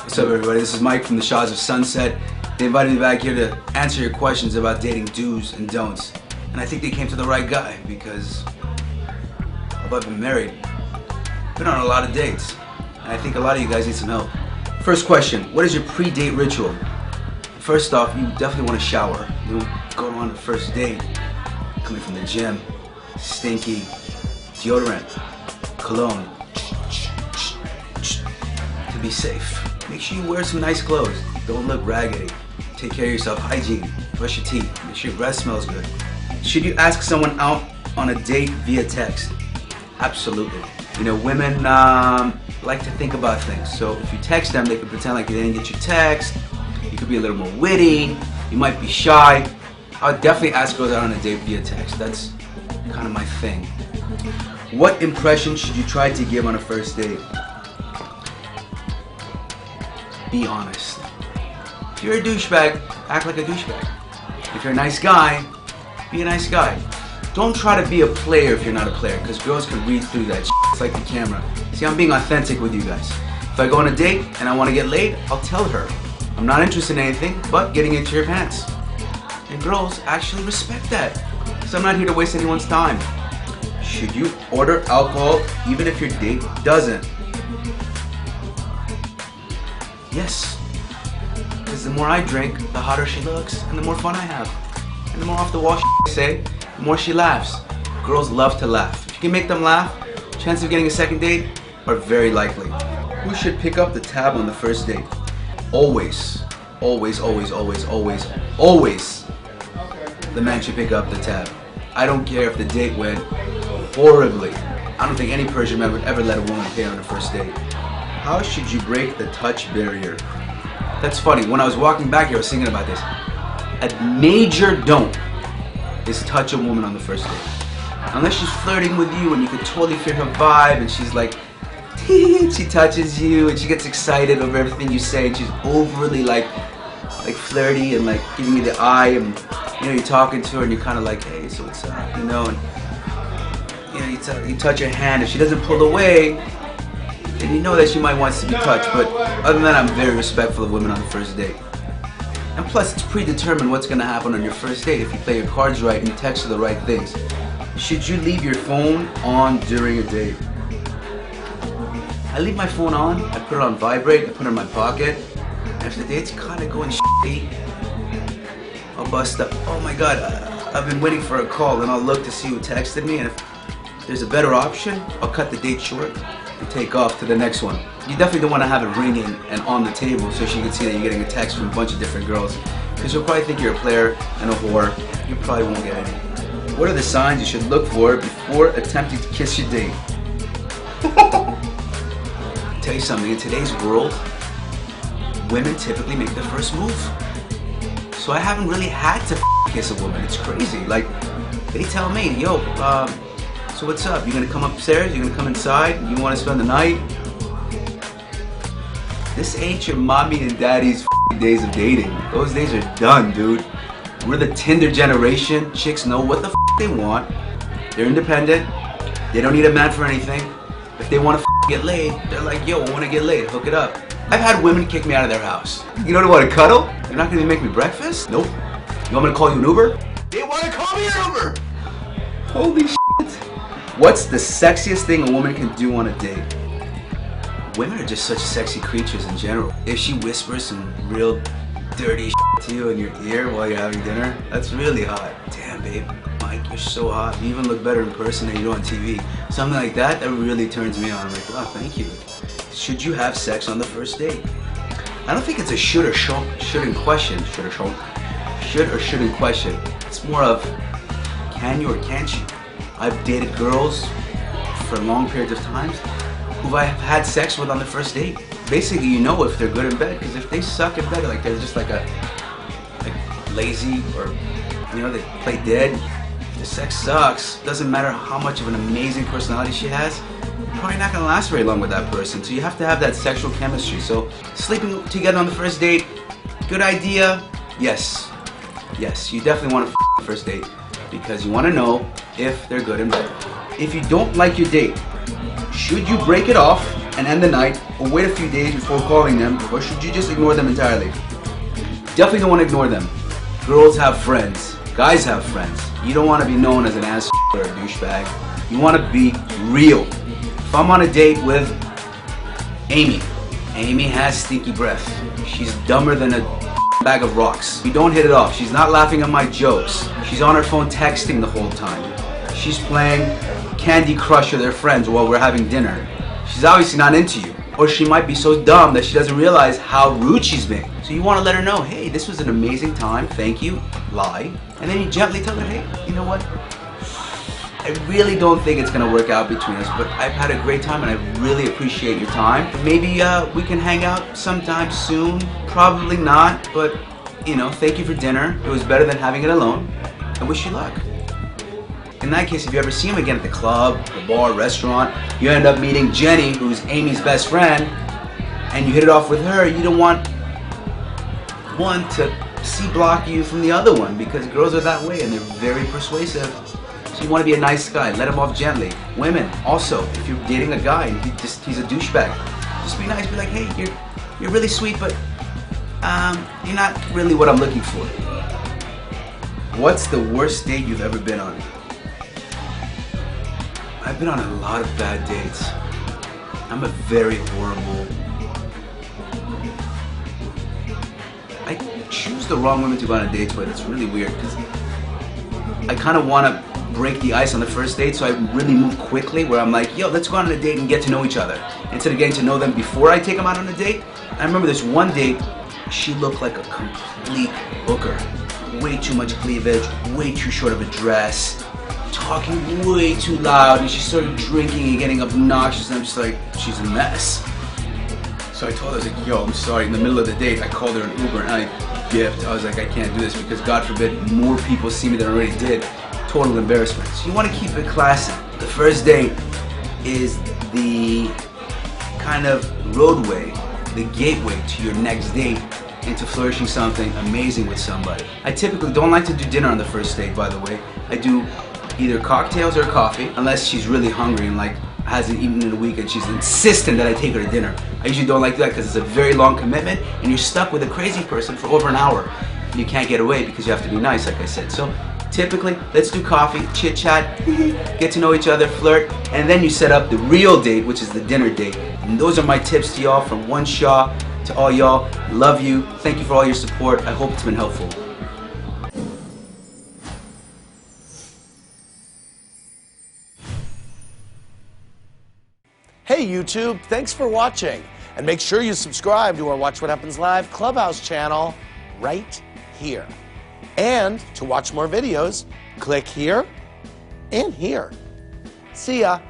What's up, everybody? This is Mike from the Shahs of Sunset. They invited me back here to answer your questions about dating do's and don'ts. And I think they came to the right guy because although I've been married, been on a lot of dates. And I think a lot of you guys need some help. First question, what is your pre-date ritual? First off, you definitely want to shower. You don't go on the first date coming from the gym, stinky, deodorant, cologne, to be safe. Make sure you wear some nice clothes. Don't look raggedy. Take care of yourself. Hygiene. Brush your teeth. Make sure your breath smells good. Should you ask someone out on a date via text? Absolutely. You know, women like to think about things. So if you text them, they can pretend like you didn't get your text. You could be a little more witty. You might be shy. I would definitely ask girls out on a date via text. That's kind of my thing. What impression should you try to give on a first date? Be honest. If you're a douchebag, act like a douchebag. If you're a nice guy, be a nice guy. Don't try to be a player if you're not a player, because girls can read through that shit. It's like the camera. See, I'm being authentic with you guys. If I go on a date and I want to get laid, I'll tell her. I'm not interested in anything but getting into your pants. And girls actually respect that, because I'm not here to waste anyone's time. Should you order alcohol even if your date doesn't? Yes, because the more I drink, the hotter she looks, and the more fun I have. And the more off the wall I say, the more she laughs. Girls love to laugh. If you can make them laugh, chances of getting a second date are very likely. Who should pick up the tab on the first date? Always, always, always, always, always, always, the man should pick up the tab. I don't care if the date went horribly. I don't think any Persian man would ever let a woman pay on a first date. How should you break the touch barrier? That's funny. When I was walking back here, I was thinking about this. A major don't is touch a woman on the first date. Unless she's flirting with you and you can totally feel her vibe and she's like, she touches you and she gets excited over everything you say and she's overly like flirty and like giving you the eye and you know you're talking to her and you're kind of like, hey, so what's up, you know, and you know you touch her hand. If she doesn't pull away, and you know that she might want to be touched, but other than that, I'm very respectful of women on the first date. And plus, it's predetermined what's going to happen on your first date if you play your cards right and you text her the right things. Should you leave your phone on during a date? I leave my phone on, I put it on vibrate, I put it in my pocket, and if the date's kind of going shitty, I'll bust up, oh my god, I've been waiting for a call, and I'll look to see who texted me, and if there's a better option, I'll cut the date short and take off to the next one. You definitely don't want to have it ringing and on the table so she can see that you're getting a text from a bunch of different girls, because she'll probably think you're a player and a whore. You probably won't get any. What are the signs you should look for before attempting to kiss your date? I'll tell you something, in today's world, women typically make the first move. So I haven't really had to kiss a woman. It's crazy. Like, they tell me, yo, so what's up? You gonna come upstairs? You gonna come inside? You wanna spend the night? This ain't your mommy and daddy's days of dating. Those days are done, dude. We're the Tinder generation. Chicks know what the they want. They're independent. They don't need a man for anything. If they wanna get laid, they're like, yo, I wanna get laid, hook it up. I've had women kick me out of their house. You don't want to cuddle? You're not gonna make me breakfast? Nope. You want me to call you an Uber? They wanna call me an Uber! Holy shit. What's the sexiest thing a woman can do on a date? Women are just such sexy creatures in general. If she whispers some real dirty shit to you in your ear while you're having dinner, that's really hot. Damn, babe, Mike, you're so hot. You even look better in person than you do on TV. Something like that, that really turns me on. I'm like, wow, thank you. Should you have sex on the first date? I don't think it's a should or shouldn't question. Should or shouldn't question. It's more of, can you or can't you? I've dated girls for long periods of times who I've had sex with on the first date. Basically, you know if they're good in bed, because if they suck in bed, like they're just like lazy, or you know, they play dead. If the sex sucks, doesn't matter how much of an amazing personality she has, you're probably not gonna last very long with that person. So you have to have that sexual chemistry. So sleeping together on the first date, good idea? Yes. Yes, you definitely want to first date, because you want to know if they're good in bed. If you don't like your date, should you break it off and end the night, or wait a few days before calling them, or should you just ignore them entirely? Definitely don't want to ignore them. Girls have friends. Guys have friends. You don't want to be known as an ass or a douchebag. You want to be real. If I'm on a date with Amy has stinky breath. She's dumber than a bag of rocks. We don't hit it off. She's not laughing at my jokes. She's on her phone texting the whole time. She's playing Candy Crush with her friends while we're having dinner. She's obviously not into you. Or she might be so dumb that she doesn't realize how rude she's being. So you want to let her know, hey, this was an amazing time, thank you, lie. And then you gently tell her, hey, you know what? I really don't think it's going to work out between us, but I've had a great time and I really appreciate your time. Maybe we can hang out sometime soon. Probably not, but you know, thank you for dinner. It was better than having it alone. I wish you luck. In that case, if you ever see him again at the club, the bar, restaurant, you end up meeting Jenny, who's Amy's best friend, and you hit it off with her, you don't want one to C-block you from the other one, because girls are that way and they're very persuasive. So you want to be a nice guy, let him off gently. Women, also, if you're dating a guy and he's a douchebag, just be nice, be like, hey, you're really sweet, but you're not really what I'm looking for. What's the worst date you've ever been on? I've been on a lot of bad dates. I'm a very horrible... I choose the wrong women to go on dates with. It's really weird because I kind of want to break the ice on the first date, so I really move quickly where I'm like, yo, let's go on a date and get to know each other. Instead of getting to know them before I take them out on a date. I remember this one date, she looked like a complete hooker. Way too much cleavage, way too short of a dress, talking way too loud, and she started drinking and getting obnoxious, and I'm just like, she's a mess. So I told her, I was like, yo, I'm sorry, in the middle of the date, I called her an Uber and I gift. I was like, I can't do this because God forbid more people see me than I already did. Total embarrassment. So you want to keep it classy. The first date is the kind of roadway, the gateway to your next date into flourishing something amazing with somebody. I typically don't like to do dinner on the first date, by the way. I do either cocktails or coffee, unless she's really hungry and like hasn't eaten in a week and she's insistent that I take her to dinner. I usually don't like that because it's a very long commitment and you're stuck with a crazy person for over an hour. You can't get away because you have to be nice, like I said. So typically, let's do coffee, chit chat, get to know each other, flirt, and then you set up the real date, which is the dinner date. And those are my tips to y'all from one Shah to all y'all. Love you. Thank you for all your support. I hope it's been helpful. Hey YouTube, thanks for watching. And make sure you subscribe to our Watch What Happens Live Clubhouse channel right here. And to watch more videos, click here and here. See ya.